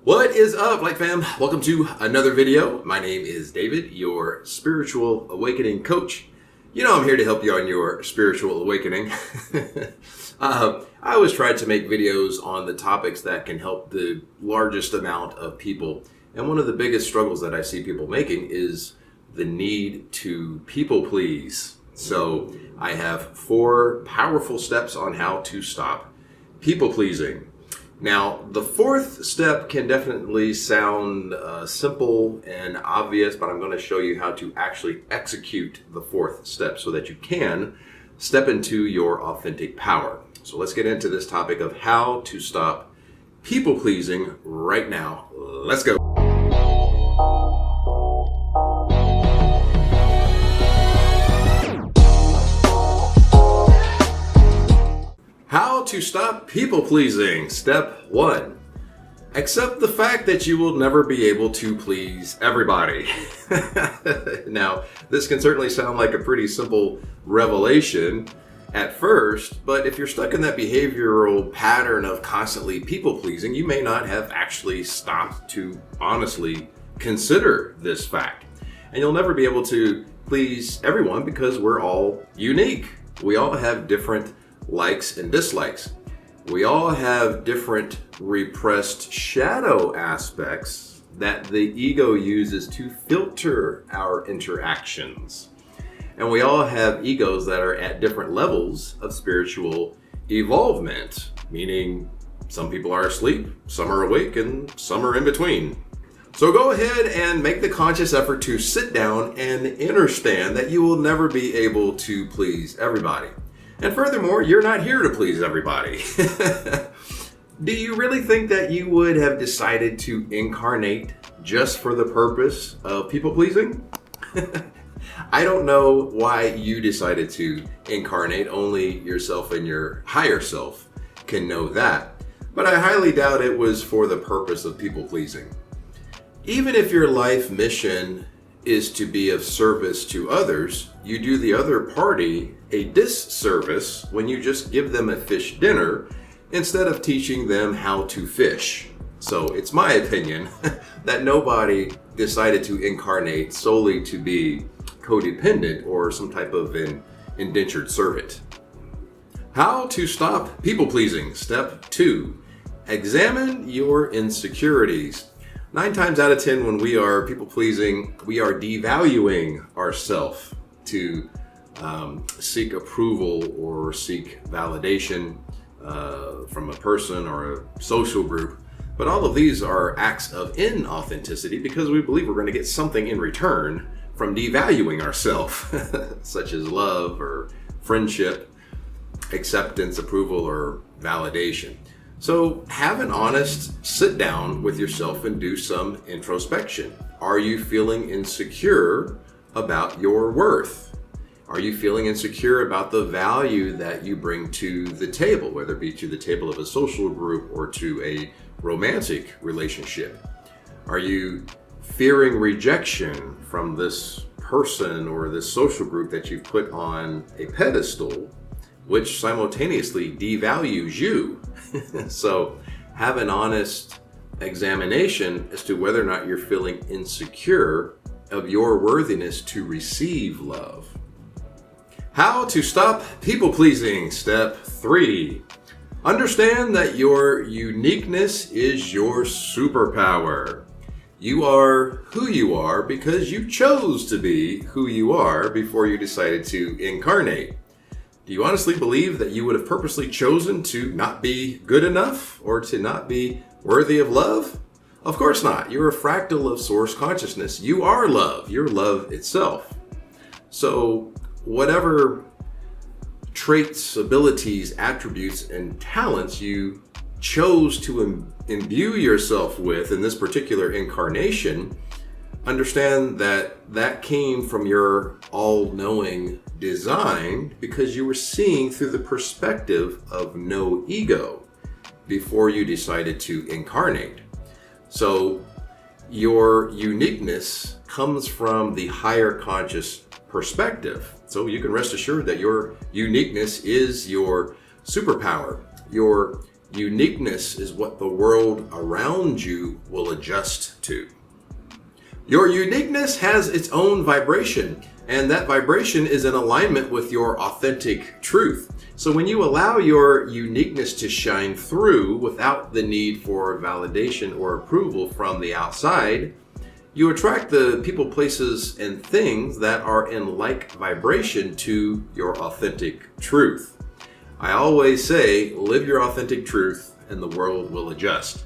What is up, Light Fam? Welcome to another video. My name is David, your spiritual awakening coach. You know I'm here to help you on your spiritual awakening. I always try to make videos on the topics that can help the largest amount of people. And one of the biggest struggles that I see people making is the need to people please. So I have 4 powerful steps on how to stop people pleasing. Now, the 4th step can definitely sound simple and obvious, but I'm going to show you how to actually execute the 4th step so that you can step into your authentic power. So let's get into this topic of how to stop people pleasing right now. Let's go. How to stop people pleasing. Step 1. Accept the fact that you will never be able to please everybody. Now, this can certainly sound like a pretty simple revelation at first, but if you're stuck in that behavioral pattern of constantly people pleasing, you may not have actually stopped to honestly consider this fact. And you'll never be able to please everyone because we're all unique. We all have different likes and dislikes. We all have different repressed shadow aspects that the ego uses to filter our interactions. And we all have egos that are at different levels of spiritual evolvement, meaning some people are asleep, some are awake, and some are in between. So go ahead and make the conscious effort to sit down and understand that you will never be able to please everybody. And furthermore, you're not here to please everybody. Do you really think that you would have decided to incarnate just for the purpose of people pleasing? I don't know why you decided to incarnate. Only yourself and your higher self can know that. But I highly doubt it was for the purpose of people pleasing. Even if your life mission is to be of service to others, you do the other party a disservice when you just give them a fish dinner instead of teaching them how to fish. So it's my opinion that nobody decided to incarnate solely to be codependent or some type of an indentured servant. How to stop people pleasing. Step 2. Examine your insecurities. 9 times out of 10, when we are people pleasing, we are devaluing ourselves to seek approval or seek validation from a person or a social group. But all of these are acts of inauthenticity because we believe we're going to get something in return from devaluing ourselves, such as love or friendship, acceptance, approval, or validation. So have an honest sit down with yourself and do some introspection. Are you feeling insecure about your worth? Are you feeling insecure about the value that you bring to the table, whether it be to the table of a social group or to a romantic relationship? Are you fearing rejection from this person or this social group that you've put on a pedestal, which simultaneously devalues you? So have an honest examination as to whether or not you're feeling insecure of your worthiness to receive love. How to stop people pleasing. Step 3. Understand that your uniqueness is your superpower. You are who you are because you chose to be who you are before you decided to incarnate. Do you honestly believe that you would have purposely chosen to not be good enough or to not be worthy of love? Of course not. You're a fractal of source consciousness. You are love. You're love itself. So whatever traits, abilities, attributes, and talents you chose to imbue yourself with in this particular incarnation, understand that that came from your all-knowing design because you were seeing through the perspective of no ego before you decided to incarnate. So your uniqueness comes from the higher conscious perspective. So you can rest assured that your uniqueness is your superpower. Your Uniqueness is what the world around you will adjust to. Your uniqueness has its own vibration, and that vibration is in alignment with your authentic truth. So when you allow your uniqueness to shine through without the need for validation or approval from the outside, you attract the people, places, and things that are in like vibration to your authentic truth. I always say, live your authentic truth and the world will adjust.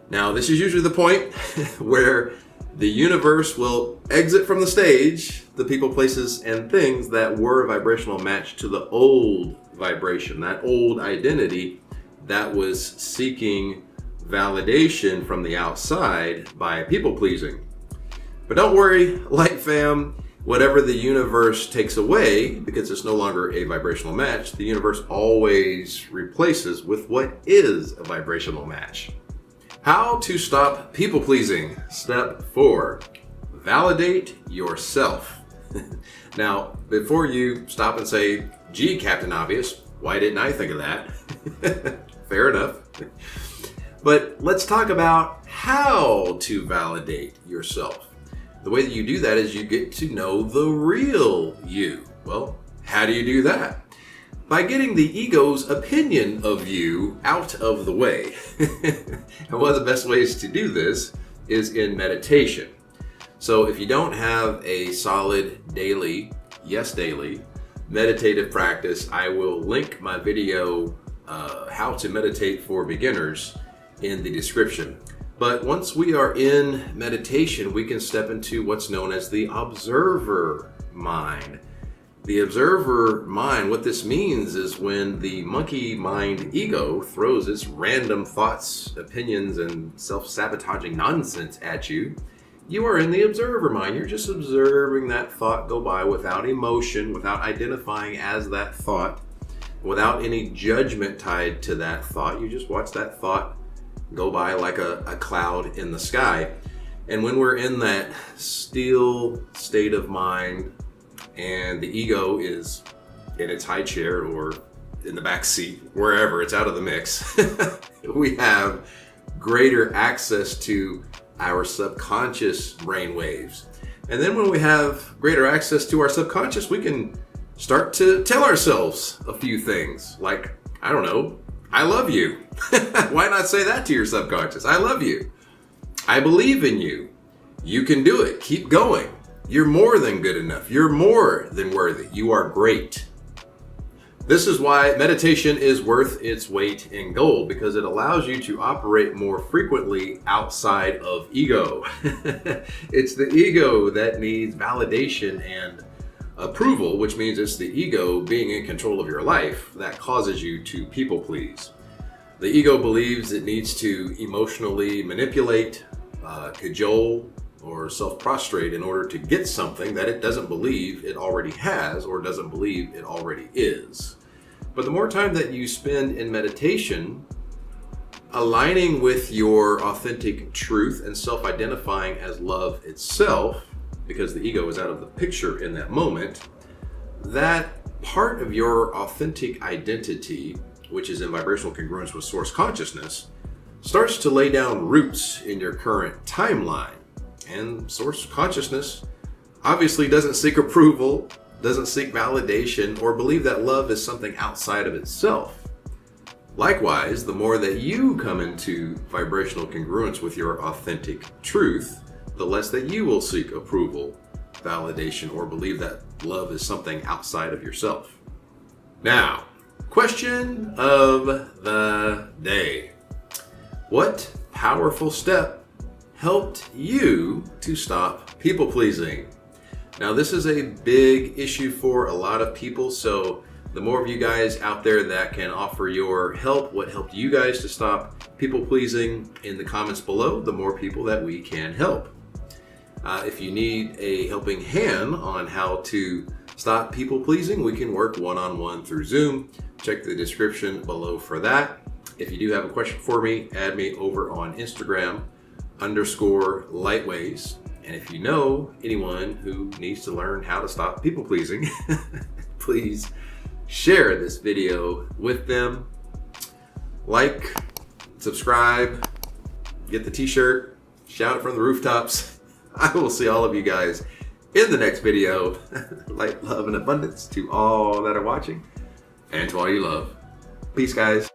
Now, this is usually the point where the universe will exit from the stage the people, places, and things that were a vibrational match to the old vibration, that old identity that was seeking validation from the outside by people pleasing. But don't worry, Light Fam, whatever the universe takes away, because it's no longer a vibrational match, the universe always replaces with what is a vibrational match. How to stop people pleasing. Step 4, validate yourself. Now, before you stop and say, gee, Captain Obvious, why didn't I think of that? Fair enough. But let's talk about how to validate yourself. The way that you do that is you get to know the real you. Well, how do you do that? By getting the ego's opinion of you out of the way. And one of the best ways to do this is in meditation. So if you don't have a solid daily meditative practice, I will link my video, How to Meditate for Beginners, in the description. But once we are in meditation, we can step into what's known as the observer mind. The observer mind, what this means is when the monkey mind ego throws its random thoughts, opinions, and self-sabotaging nonsense at you, you are in the observer mind. You're just observing that thought go by without emotion, without identifying as that thought, without any judgment tied to that thought. You just watch that thought go by like a cloud in the sky. And when we're in that still state of mind and the ego is in its high chair or in the back seat, wherever it's out of the mix, we have greater access to our subconscious brain waves. And then when we have greater access to our subconscious, we can start to tell ourselves a few things like, I don't know, I love you. Why not say that to your subconscious? I love you. I believe in you. You can do it. Keep going. You're more than good enough. You're more than worthy. You are great. This is why meditation is worth its weight in gold, because it allows you to operate more frequently outside of ego. It's the ego that needs validation and approval, which means it's the ego being in control of your life that causes you to people please. The ego believes it needs to emotionally manipulate, cajole, or self-prostrate in order to get something that it doesn't believe it already has or doesn't believe it already is. But the more time that you spend in meditation, aligning with your authentic truth and self-identifying as love itself, because the ego is out of the picture in that moment, that part of your authentic identity, which is in vibrational congruence with source consciousness, starts to lay down roots in your current timeline. And source consciousness obviously doesn't seek approval, doesn't seek validation, or believe that love is something outside of itself. Likewise, the more that you come into vibrational congruence with your authentic truth, the less that you will seek approval, validation, or believe that love is something outside of yourself. Now, question of the day. What powerful step helped you to stop people pleasing? Now, this is a big issue for a lot of people, so the more of you guys out there that can offer your help, what helped you guys to stop people pleasing in the comments below, the more people that we can help. If you need a helping hand on how to stop people pleasing, we can work one-on-one through Zoom. Check the description below for that. If you do have a question for me, add me over on Instagram _Lightways. And if you know anyone who needs to learn how to stop people pleasing, please share this video with them. like, subscribe, get the t-shirt, shout it from the rooftops. I will see all of you guys in the next video. Light, love, and abundance to all that are watching and to all you love. Peace, guys.